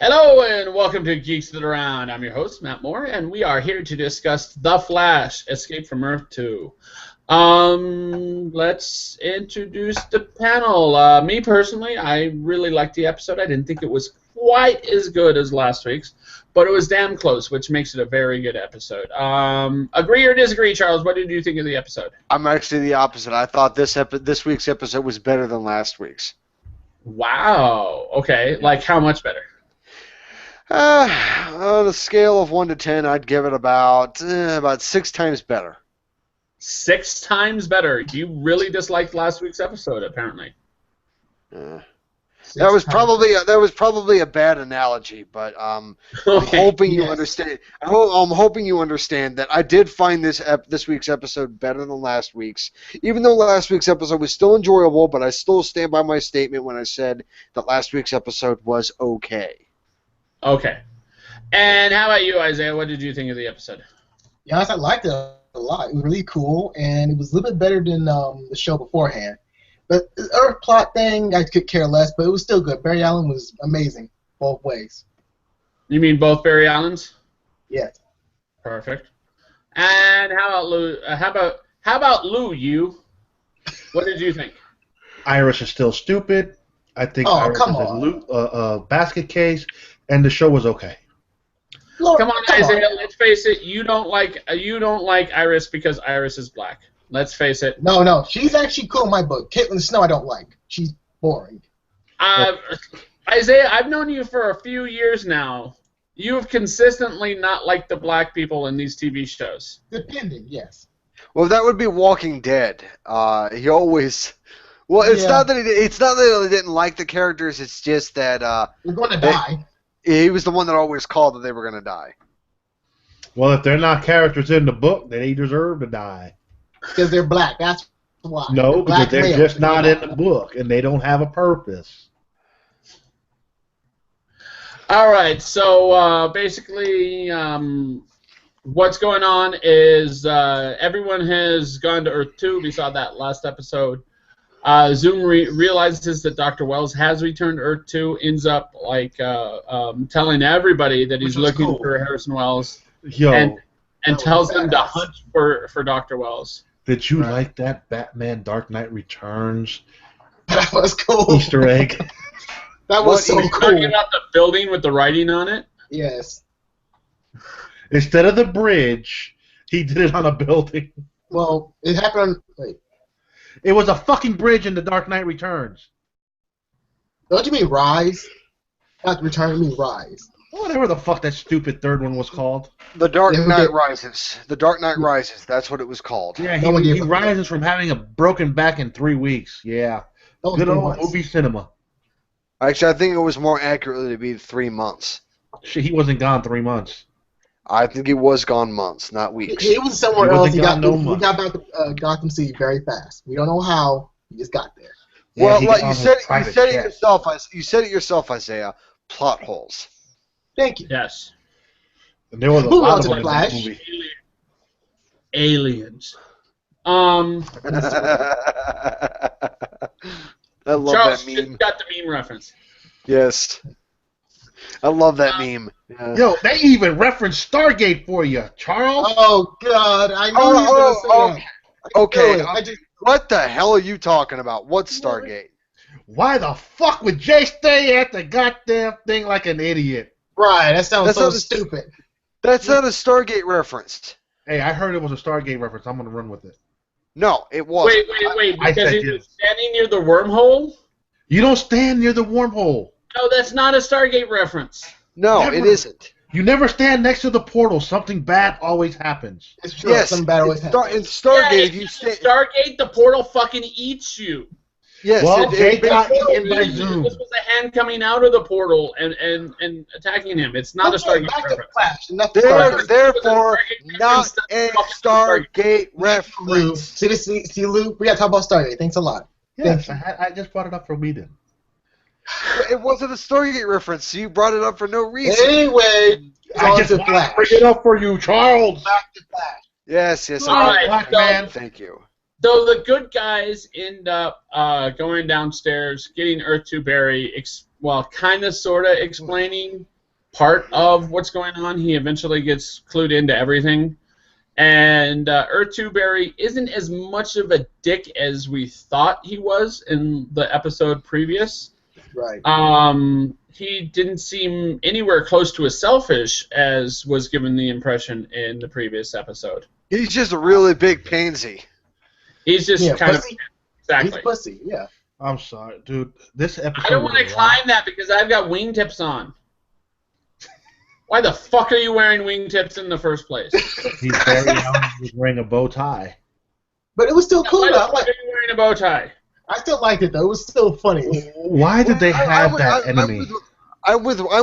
Hello and welcome to Geeks That Around. I'm your host, Matt Moore, and we are here to discuss The Flash, Escape from Earth 2. Let's introduce the panel. Me personally, I really liked the episode. I didn't think it was quite as good as last week's, but it was damn close, which makes it a very good episode. Agree or disagree, Charles? What did you think of the episode? I'm actually the opposite. I thought this week's episode was better than last week's. Wow. Okay. Like how much better? On a scale of 1 to 10, I'd give it about 6 times better. 6 times better. You really disliked last week's episode, apparently. That was probably a bad analogy, but I'm hoping you understand. I'm hoping you understand that I did find this week's episode better than last week's. Even though last week's episode was still enjoyable, but I still stand by my statement when I said that last week's episode was okay. Okay. And how about you, Isaiah? What did you think of the episode? Yeah, I liked it a lot. It was really cool, and it was a little bit better than the show beforehand. But the Earth plot thing, I could care less, but it was still good. Barry Allen was amazing both ways. You mean both Barry Allens? Yes. Perfect. And how about Lou? How about Lou? You? What did you think? Iris is still stupid. I think Iris come is a basket case, and the show was okay. Lord, Come on, Isaiah. Let's face it. You don't like Iris because Iris is black. Let's face it. No, she's actually cool in my book. Caitlin Snow, I don't like. She's boring. Isaiah, I've known you for a few years now. You have consistently not liked the black people in these TV shows. Depending, yes. Well, that would be Walking Dead. He always. Well, it's not that he didn't like the characters. It's just that They're going to die. He was the one that always called that they were going to die. Well, if they're not characters in the book, then they deserve to die. Because they're black. That's why. No, because they're just not in the book, and they don't have a purpose. All right, so basically, what's going on is everyone has gone to Earth 2. We saw that last episode. Zoom realizes that Dr. Wells has returned to Earth 2, ends up telling everybody that he's looking for Harrison Wells, and tells them to hunt for Dr. Wells. Did you like that Batman Dark Knight Returns That was cool. Easter egg? That was so Talking cool. about the building with the writing on it? Yes. Instead of the bridge, he did it on a building. Well, it happened on... Wait. It was a fucking bridge in the Dark Knight Returns. Don't you mean Rise? Not Return, you mean Rise. Whatever the fuck that stupid third one was called. The Dark Knight Rises. The Dark Knight Rises. That's what it was called. Yeah, he rises from having a broken back in 3 weeks. Yeah. Good old movie cinema. Actually, I think it was more accurately to be 3 months. Shit, he wasn't gone 3 months. I think he was gone months, not weeks. He was somewhere else. He got back to Gotham City very fast. We don't know how. He just got there. Well, like you said it yourself, Isaiah. Plot holes. Thank you. Yes. And there was a lot of them in the movie. Aliens. I love Charles, that meme. you got the meme reference. Yes. I love that meme. Yeah. Yo, they even referenced Stargate for you, Charles. Oh, God. I know you were going to say that. Okay. What the hell are you talking about? What's Stargate? Why the fuck would Jay stay at the goddamn thing like an idiot? Right, that sounds so stupid. That's not a Stargate reference. Hey, I heard it was a Stargate reference. I'm going to run with it. No, it wasn't. Wait, because he was standing near the wormhole? You don't stand near the wormhole. No, that's not a Stargate reference. No, it isn't. You never stand next to the portal. Something bad always happens. It's true. Yes, something bad always happens. in Stargate, Yeah, if you stand... Stargate, the portal fucking eats you. Yes, well, Jay got eaten by Zoom. This was a hand coming out of the portal and attacking him. It's not a Stargate reference. Therefore, not a Stargate reference. See, Lou, we got to talk about Stargate. Thanks a lot. Yes, I just brought it up for a meeting. It wasn't a Stargate reference, so you brought it up for no reason. Anyway, I just want to bring it up for you, Charles. Back to Flash. Yes, All right, man. Thank you. So the good guys end up going downstairs, getting Earth 2 Barry, kind of, sort of explaining part of what's going on. He eventually gets clued into everything. And Earth 2 Barry isn't as much of a dick as we thought he was in the episode previous. Right. He didn't seem anywhere close to as selfish as was given the impression in the previous episode. He's just a really big pansy. He's just kind pussy. of... Exactly. He's pussy, yeah. I'm sorry, dude. This episode. I don't want to climb that because I've got wingtips on. Why the fuck are you wearing wingtips in the first place? He's very young. He's wearing a bow tie. But it was still cool. Why the fuck are you wearing a bow tie? I still liked it though. It was still funny. Why did they have that enemy? I'm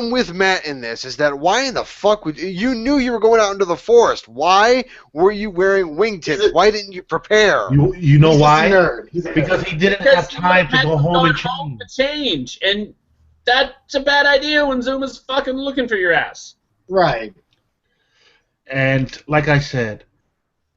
with Matt in this. Is that why in the fuck would you knew you were going out into the forest? Why were you wearing wingtips? Why didn't you prepare? You know why? He's a nerd. Because he didn't have time to go home and change. And that's a bad idea when Zuma's fucking looking for your ass. Right. And like I said,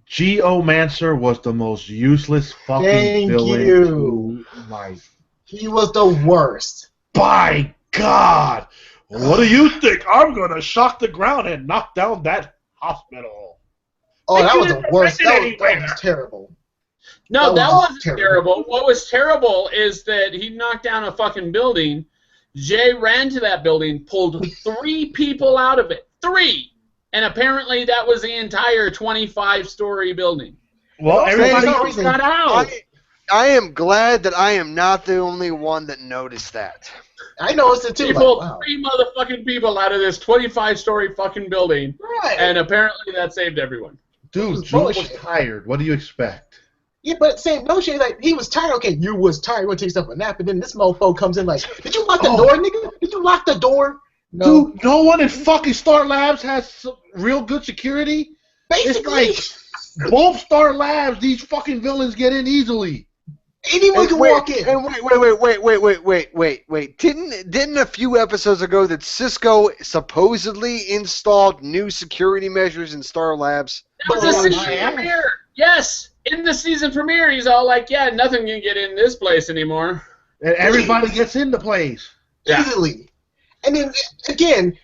Geomancer was the most useless fucking villain to life. He was the worst. By God! What do you think? I'm gonna shock the ground and knock down that hospital. Oh, that was the worst. That was terrible. No, that wasn't terrible. What was terrible is that he knocked down a fucking building. Jay ran to that building, pulled 3 people out of it. 3! And apparently that was the entire 25-story building. Well, everybody got out. I am glad that I am not the only one that noticed that. I noticed it too. He pulled 3 motherfucking people out of this 25-story fucking building. Right. And apparently that saved everyone. Dude, Joe was tired. What do you expect? Yeah, but same notion. Like, he was tired. Okay, you was tired. You want to take yourself a nap. And then this mofo comes in like, did you lock the door, nigga? Did you lock the door? No. Dude, no one in fucking Star Labs has some real good security. Basically. It's like, both Star Labs, these fucking villains get in easily. Anyone can walk in. And wait. Didn't a few episodes ago that Cisco supposedly installed new security measures in Star Labs? That was a season premiere. Yes, in the season premiere, he's all like, "Yeah, nothing can get in this place anymore." And everybody gets in the place easily. And then again,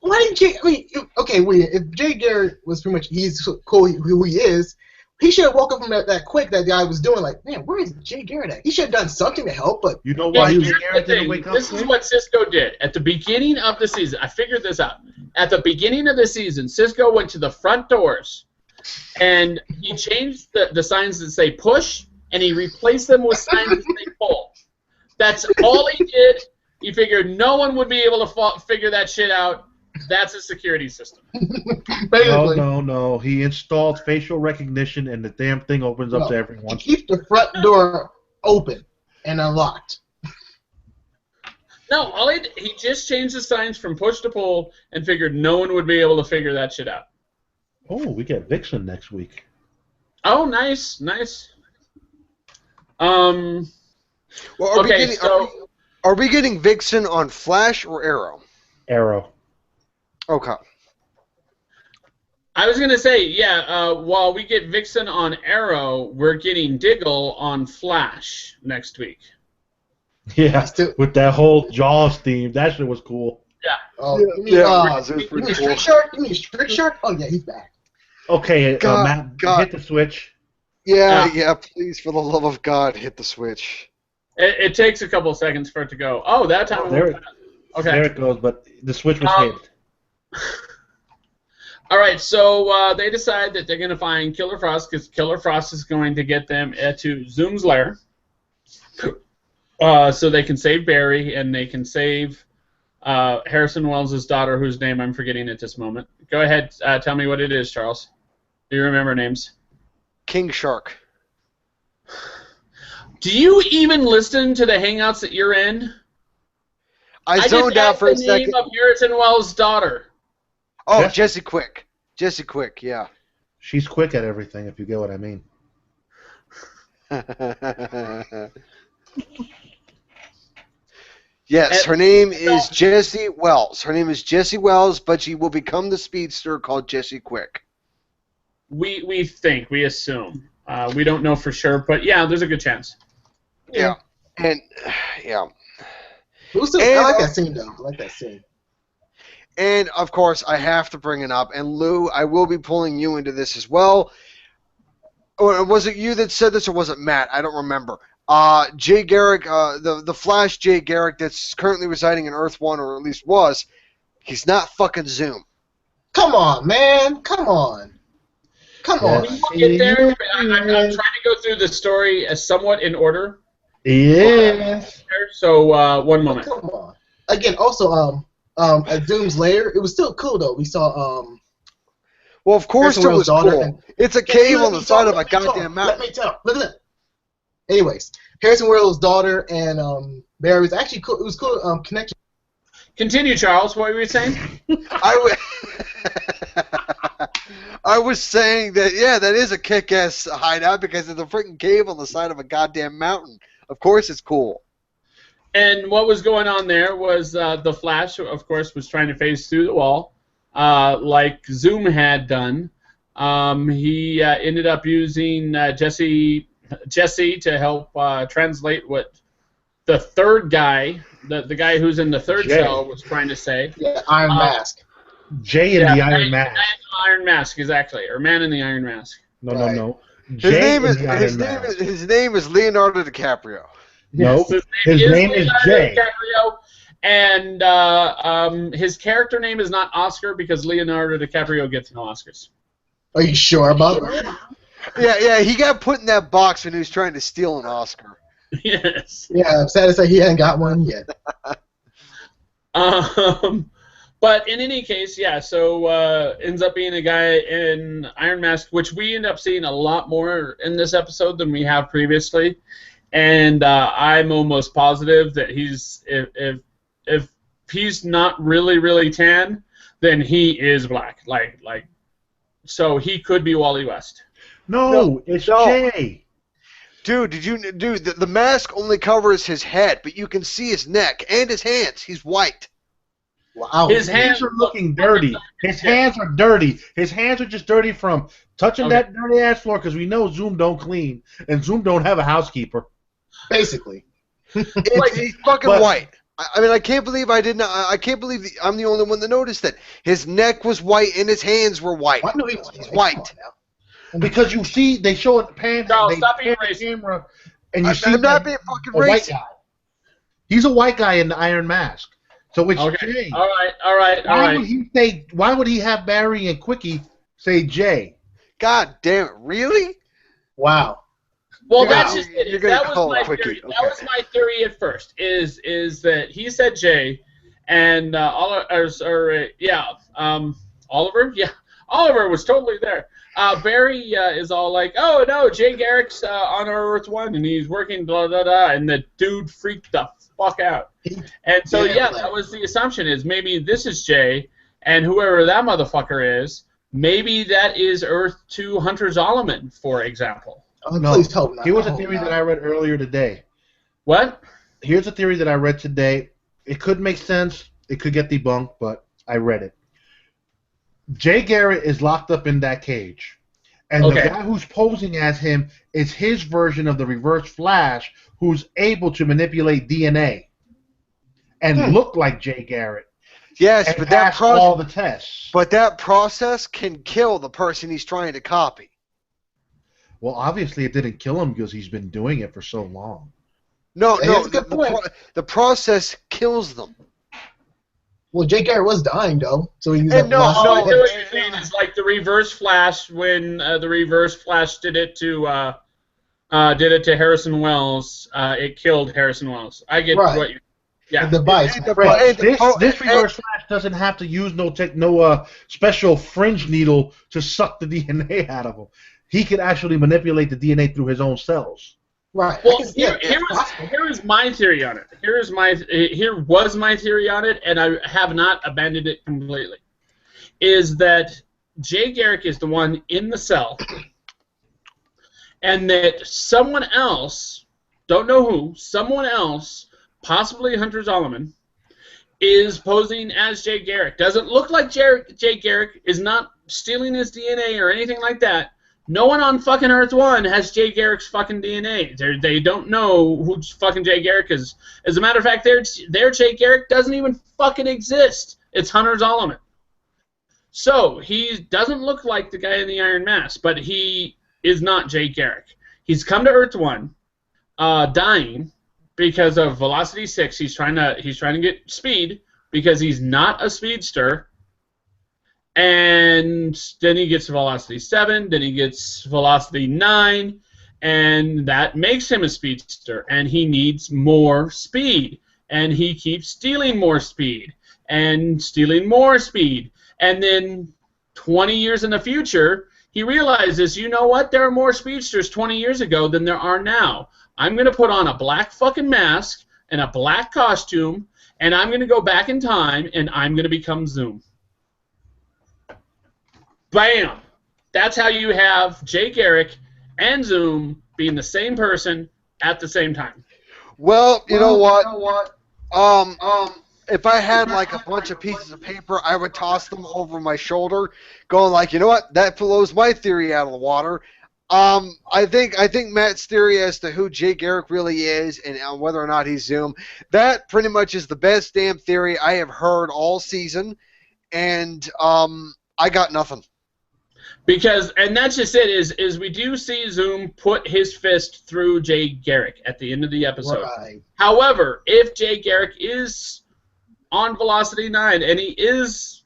why didn't Jay? I mean, okay, if Jay Garrett was pretty much he's cool who he is. He should have woke up from that quick that guy was doing. Like, man, where is Jay Garrett at? He should have done something to help. But you know why Jay Garrett didn't wake up? This is what Cisco did at the beginning of the season. I figured this out. At the beginning of the season, Cisco went to the front doors, and he changed the signs that say push, and he replaced them with signs that say pull. That's all he did. He figured no one would be able to figure that shit out. That's a security system. No. He installed facial recognition, and the damn thing opens up to everyone. He keeps the front door open and unlocked. No, he just changed the signs from push to pull and figured no one would be able to figure that shit out. Oh, we get Vixen next week. Oh, nice. Well, are we getting Vixen on Flash or Arrow? Arrow. Okay. I was going to say, while we get Vixen on Arrow, we're getting Diggle on Flash next week. Yeah, with that whole Jaws theme. That shit was cool. Yeah. Oh, you mean Street Shark? You mean Street Shark? Oh, yeah, he's back. Okay, Matt, hit the switch. Yeah, please, for the love of God, hit the switch. It takes a couple of seconds for it to go. Oh, that time. There it goes, but the switch was hit. All right, so they decide that they're going to find Killer Frost because Killer Frost is going to get them to Zoom's lair so they can save Barry and they can save Harrison Wells' daughter, whose name I'm forgetting at this moment. Go ahead, tell me what it is, Charles. Do you remember names? King Shark. Do you even listen to the Hangouts that you're in? I zoned out for a second. I just asked the name of Harrison Wells' daughter. Oh, Jessie Quick. Jessie Quick, yeah. She's quick at everything, if you get what I mean. Yes, her name is Jessie Wells. Her name is Jessie Wells, but she will become the speedster called Jessie Quick. We think, we assume. We don't know for sure, but yeah, there's a good chance. Yeah. And, yeah. I like that scene, though. I like that scene. And, of course, I have to bring it up. And, Lou, I will be pulling you into this as well. Or was it you that said this, or was it Matt? I don't remember. Jay Garrick, the Flash Jay Garrick that's currently residing in Earth 1, or at least was, he's not fucking Zoom. Come on, man. Come on. Come on. We'll get there. I'm trying to go through the story somewhat in order. Yes. So, one moment. Come on. Again, also, at Doom's Lair, it was still cool, though. We saw, Well, of course it was cool. It's a cave on the side of a goddamn mountain. Let me tell. Look at that. Anyways, Harrison Wells' daughter and Barry was actually cool. It was cool connection. Continue, Charles. What were you saying? I was saying that, yeah, that is a kick-ass hideout because it's a freaking cave on the side of a goddamn mountain. Of course it's cool. And what was going on there was the Flash, of course, was trying to phase through the wall, like Zoom had done. He ended up using Jesse to help translate what the third guy, the guy who's in the third cell, was trying to say. Yeah, Iron Mask. Jay in the Iron Mask. Iron Mask, exactly, or Man in the Iron Mask. No. His name is Leonardo DiCaprio. No, his name is Jay. DiCaprio, and his character name is not Oscar because Leonardo DiCaprio gets no Oscars. Are you sure about that? Yeah, he got put in that box when he was trying to steal an Oscar. Yes. Yeah, I'm sad to say he hasn't got one yet. But in any case, yeah, so ends up being a guy in Iron Mask, which we end up seeing a lot more in this episode than we have previously. And I'm almost positive that if he's not really, really tan, then he is black. Like so he could be Wally West. No, it's Jay. Dude, the mask only covers his head, but you can see his neck and his hands. He's white. Wow. His hands are looking dirty. His hands are dirty. His hands are just dirty from touching that dirty ass floor because we know Zoom don't clean and Zoom don't have a housekeeper. Basically. He's fucking white. I mean, I can't believe I did not. I can't believe I'm the only one that noticed that. His neck was white and his hands were white. He's white. Because you see, they show it pan. No, they stop being pan the racist. camera, and you see I'm not being fucking racist. White guy. He's a white guy in the Iron Mask. So it's Jay. All right. Why would he have Barry and Quickie say Jay? God damn it! Really? Wow. Well, that's just it. You're gonna call my Quickie. theory. Okay. That was my theory at first. Is that he said Jay, and Oliver? Yeah, Oliver was totally there. Barry is all like, "Oh no, Jay Garrick's on Earth 1 and he's working blah blah blah," and the dude freaked the fuck out. And so that was the assumption, is maybe this is Jay, and whoever that motherfucker is, maybe that is Earth 2 Hunter Zolomon, for example. Oh, no. Please hope not. Here was a theory that I read earlier today. What? Here's a theory that I read today. It could make sense. It could get debunked, but I read it. Jay Garrett is locked up in that cage. And the guy who's posing as him is his version of the Reverse Flash, who's able to manipulate DNA and look like Jay Garrett. Yes, and but that all the tests. But that process can kill the person he's trying to copy. Well, obviously it didn't kill him because he's been doing it for so long. No, the process kills them. Well, Jay Garrett was dying, though, so he's what you mean is like the Reverse Flash when the Reverse Flash did it to Harrison Wells. It killed Harrison Wells. I get what you. Yeah. The device. This Reverse Flash doesn't have to use no special fringe needle to suck the DNA out of him. He could actually manipulate the DNA through his own cells. Right. Well, here is my theory on it. Here was my theory on it, and I have not abandoned it completely. Is that Jay Garrick is the one in the cell, and that someone else, don't know who, someone else, possibly Hunter Zolomon, is posing as Jay Garrick. Doesn't look like Jay Garrick, is not stealing his DNA or anything like that, No one on fucking Earth 1 has Jay Garrick's fucking DNA. They don't know who fucking Jay Garrick is. As a matter of fact, their Jay Garrick doesn't even fucking exist. It's Hunter Zolomon. So, he doesn't look like the guy in the Iron Mask, but he is not Jay Garrick. He's come to Earth 1, dying because of Velocity 6. He's trying to get speed because he's not a speedster. And then he gets Velocity 7, then he gets Velocity 9, and that makes him a speedster. And he needs more speed. And he keeps stealing more speed. And stealing more speed. And then 20 years in the future, he realizes, you know what? There are more speedsters 20 years ago than there are now. I'm going to put on a black fucking mask and a black costume, and I'm going to go back in time, and I'm going to become Zoom. Bam! That's how you have Jay Garrick and Zoom being the same person at the same time. Well, you know what? If I had like a bunch of pieces of paper, I would toss them over my shoulder, going like, you know what? That blows my theory out of the water. I think Matt's theory as to who Jay Garrick really is and whether or not he's Zoom, that pretty much is the best damn theory I have heard all season, and I got nothing. Because, and that's just it, is we do see Zoom put his fist through Jay Garrick at the end of the episode. Right. However, if Jay Garrick is on Velocity 9 and he is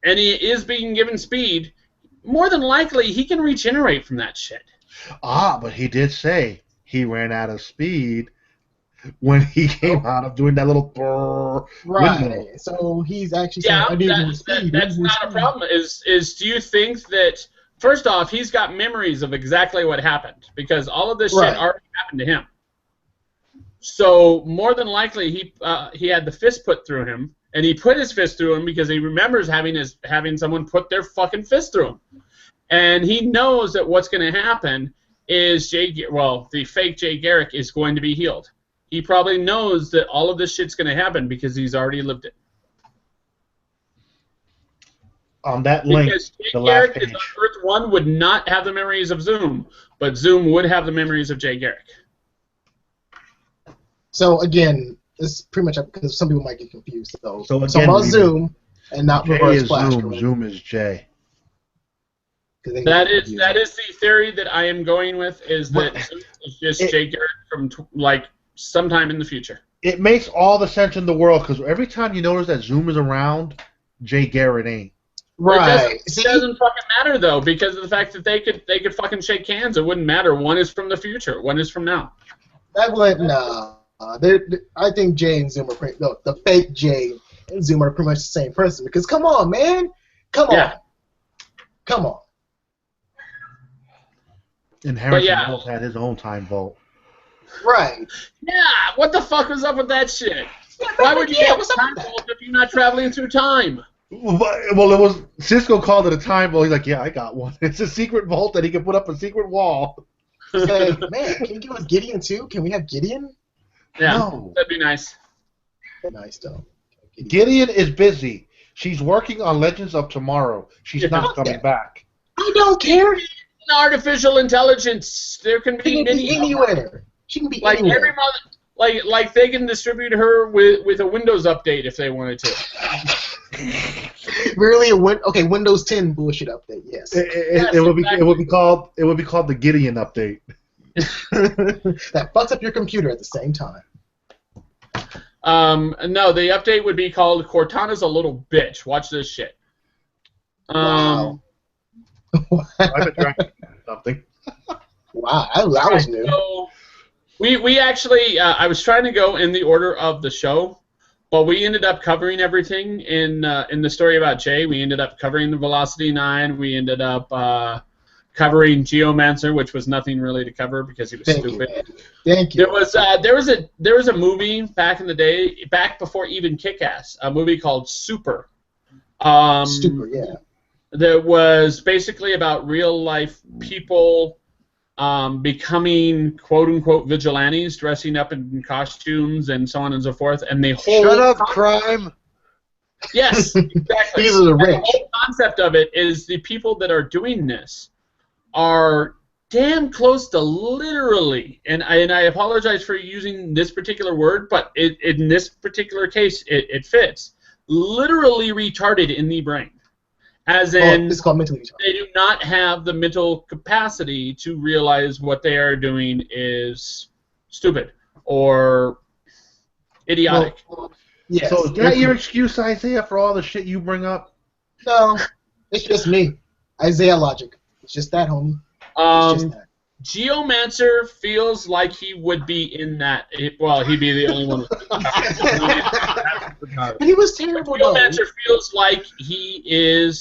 being given speed, more than likely he can regenerate from that shit. But he did say he ran out of speed when he came out of doing that little window. So he's actually saying, that's not a problem. Is do you think that, first off, he's got memories of exactly what happened because all of this shit already happened to him. So more than likely he had the fist put through him, and he put his fist through him because he remembers having someone put their fucking fist through him, and he knows that what's going to happen is the fake Jay Garrick is going to be healed. He probably knows that all of this shit's going to happen because he's already lived it. On that link, because Jay the Garrick last page. is on Earth 1 would not have the memories of Zoom, but Zoom would have the memories of Jay Garrick. So again, this is pretty much because some people might get confused. So again, about Zoom and not Jay Reverse is Flash. Zoom. Zoom is Jay. That is the theory that I am going with. Is that Zoom is just Jay Garrick from sometime in the future. It makes all the sense in the world because every time you notice that Zoom is around, Jay Garrett ain't. Right. It doesn't fucking matter though because of the fact that they could fucking shake hands. It wouldn't matter. One is from the future. One is from now. I think Jay and Zoom are the fake Jay and Zoom are pretty much the same person. Because come on, man, come on. And Harrison Wells had his own time vault. Right. Yeah. What the fuck was up with that shit? Why would you have a time vault if you're not traveling through time? Well, it was Cisco called it a time vault. He's like, yeah, I got one. It's a secret vault that he can put up a secret wall. Say, man, can you give us Gideon too? Can we have Gideon? Yeah, no. That'd be nice. Nice though. Gideon is busy. She's working on Legends of Tomorrow. She's not coming back. I don't care. An artificial intelligence. There can be anywhere. She can be anywhere. Every mother, like they can distribute her with a Windows update if they wanted to. Really? Windows 10 bullshit update. Yes. It would be called the Gideon update. That fucks up your computer at the same time. No, the update would be called Cortana's a little bitch. Watch this shit. Wow. I've been trying something. Wow, that was new. So we actually, I was trying to go in the order of the show, but we ended up covering everything in the story about Jay. We ended up covering the Velocity 9. We ended up covering Geomancer, which was nothing really to cover because he was stupid. Thank you. There was a movie back in the day, back before even Kick-Ass, a movie called Super. Super, yeah. That was basically about real life people becoming quote unquote vigilantes, dressing up in costumes and so on and so forth. And the whole shut up, crime. Yes, exactly. These are the rich. The whole concept of it is the people that are doing this are damn close to literally, and I apologize for using this particular word, but in this particular case, it fits. Literally retarded in the brain. As in, it's called mentally retarded. They do not have the mental capacity to realize what they are doing is stupid or idiotic. Well, yes. So is that your excuse, Isaiah, for all the shit you bring up? No, it's just me. Isaiah logic. It's just that, homie. It's just that. Geomancer feels like he would be in that. Well, he'd be the only one. But he was terrible, though. Geomancer feels like he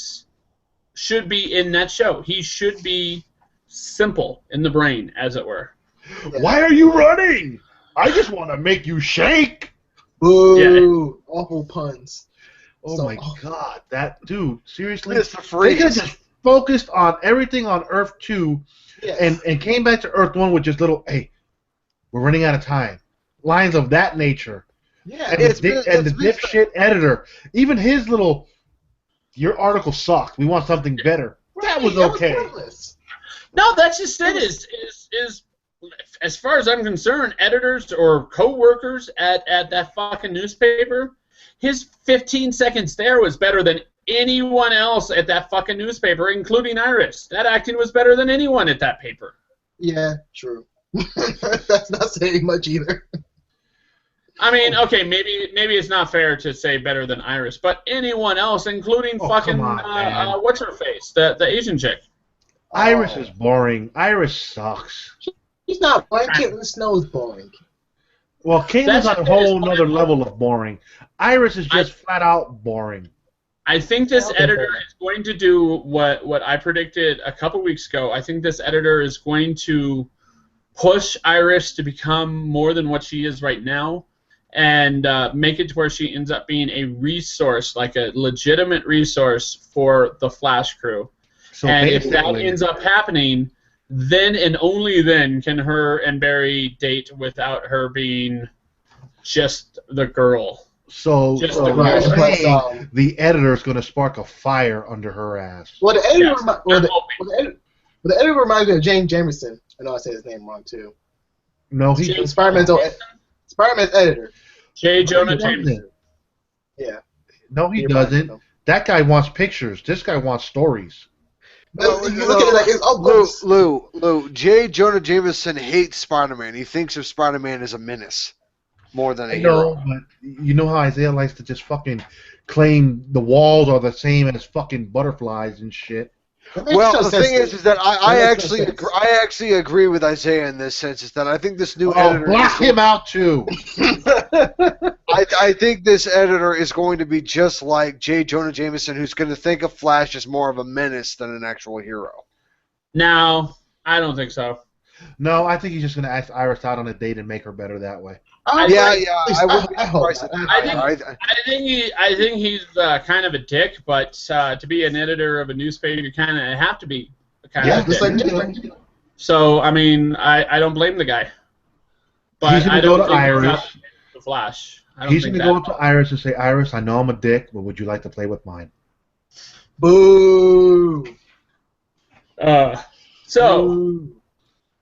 should be in that show. He should be simple in the brain, as it were. Yeah. Why are you running? I just want to make you shake. Boo! Yeah. Awful puns. Oh my God, that dude! Seriously, Mr. they Freeze. could have just focused on everything on Earth 2, Yes. and came back to Earth 1 with just little, hey, we're running out of time. Lines of that nature. Yeah. And the dipshit editor, even his little, your article sucked. We want something better. That was okay. No, that's just it. Is as far as I'm concerned, editors or co-workers at that fucking newspaper, his 15 seconds there was better than anyone else at that fucking newspaper, including Iris. That acting was better than anyone at that paper. Yeah, true. That's not saying much either. I mean, okay, maybe it's not fair to say better than Iris, but anyone else, including fucking what's her face, the Asian chick. Iris is boring. Iris sucks. He's not boring. Caitlin Snow's boring. Well, Caitlin's on a whole nother level of boring. Iris is just flat out boring. I think this editor is going to do what I predicted a couple weeks ago. I think this editor is going to push Iris to become more than what she is right now, and make it to where she ends up being a resource, like a legitimate resource for the Flash crew. So and if that ends up happening, then and only then can her and Barry date without her being just the girl. So the editor is going to spark a fire under her ass. Well, the editor, the editor reminds me of James Jamerson. I know I said his name wrong too. No, he's Spider-Man's editor. J. Jonah Jameson. Yeah. No, he doesn't. That guy wants pictures. This guy wants stories. You look at it like it's up close. Lou, J. Jonah Jameson hates Spider-Man. He thinks of Spider-Man as a menace more than a hero. But you know how Isaiah likes to just fucking claim the walls are the same as fucking butterflies and shit. Well, the thing is that I actually agree with Isaiah in this sense. Is that I think this new editor block him out too. I think this editor is going to be just like J. Jonah Jameson, who's going to think of Flash as more of a menace than an actual hero. No, I don't think so. No, I think he's just going to ask Iris out on a date and make her better that way. I think he's kind of a dick, but to be an editor of a newspaper, you kind of have to be kind of a dick. So, I mean, I don't blame the guy. But he's going to go to Iris. The Flash. He's going to go up to Iris and say, Iris, I know I'm a dick, but would you like to play with mine? Boo! So,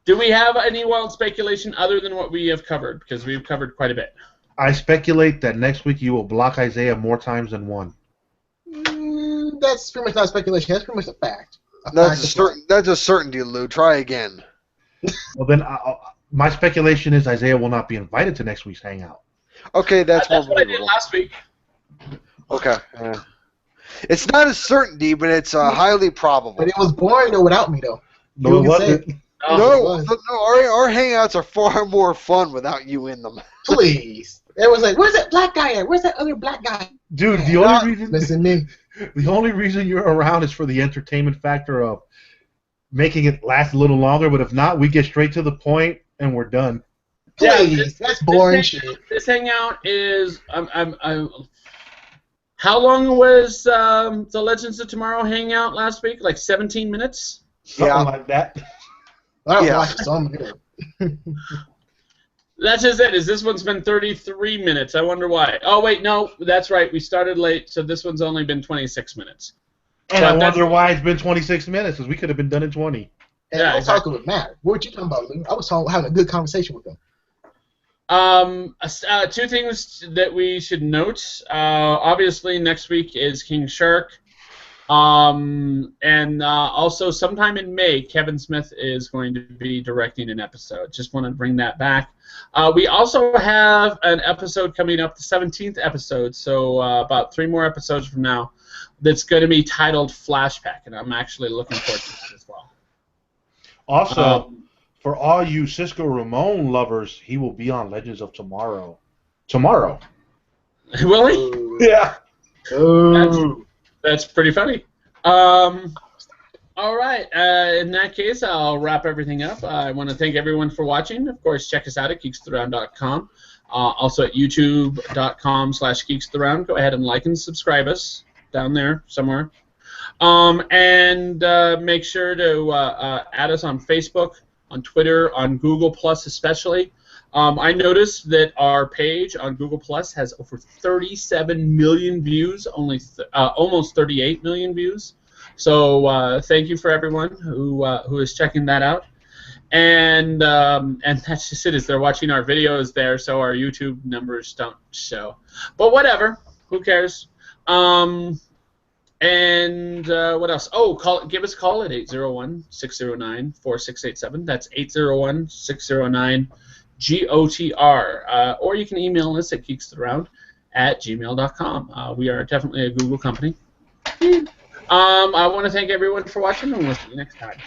do we have any wild speculation other than what we have covered? Because we've covered quite a bit. I speculate that next week you will block Isaiah more times than one. That's pretty much not speculation. That's pretty much a fact. That's a certainty, Lou. Try again. Well, then my speculation is Isaiah will not be invited to next week's hangout. Okay, that's what I did last week. Okay. It's not a certainty, but it's highly probable. But it was boring though without me though. No, it wasn't. No, our hangouts are far more fun without you in them. Please. It was like, where's that black guy at? Where's that other black guy? Dude, the only reason you're around is for the entertainment factor of making it last a little longer, but if not, we get straight to the point and we're done. Please, that's boring shit. This hangout is how long was the Legends of Tomorrow hangout last week? Like 17 minutes? Something like that. I don't watch it, so I'm good. That's just it. This one's been 33 minutes. I wonder why. Oh, wait, no. That's right. We started late, so this one's only been 26 minutes. And I wonder why it's been 26 minutes, because we could have been done in 20. And I was talking with Matt. What were you talking about, Lou? I was having a good conversation with him. Two things that we should note. Obviously, next week is King Shark. And also, sometime in May, Kevin Smith is going to be directing an episode. Just want to bring that back. We also have an episode coming up, the 17th episode, so about 3 more episodes from now, that's going to be titled Flashback, and I'm actually looking forward to that as well. Also, for all you Cisco Ramon lovers, he will be on Legends of Tomorrow. Tomorrow. Will he? Yeah. That's pretty funny. All right. In that case, I'll wrap everything up. I want to thank everyone for watching. Of course, check us out at geeksaround.com. Also at youtube.com/geeksaround. Go ahead and like and subscribe us down there somewhere. And make sure to add us on Facebook, on Twitter, on Google Plus especially. I noticed that our page on Google Plus has over 37 million views, almost 38 million views. So thank you for everyone who is checking that out. And that's just it. Is they're watching our videos there, so our YouTube numbers don't show. But whatever, who cares? And what else? Oh, give us a call at 801-609-4687. That's 801-609-GOTR. Or you can email us at geeksaround@gmail.com. We are definitely a Google company. I want to thank everyone for watching, and we'll see you next time.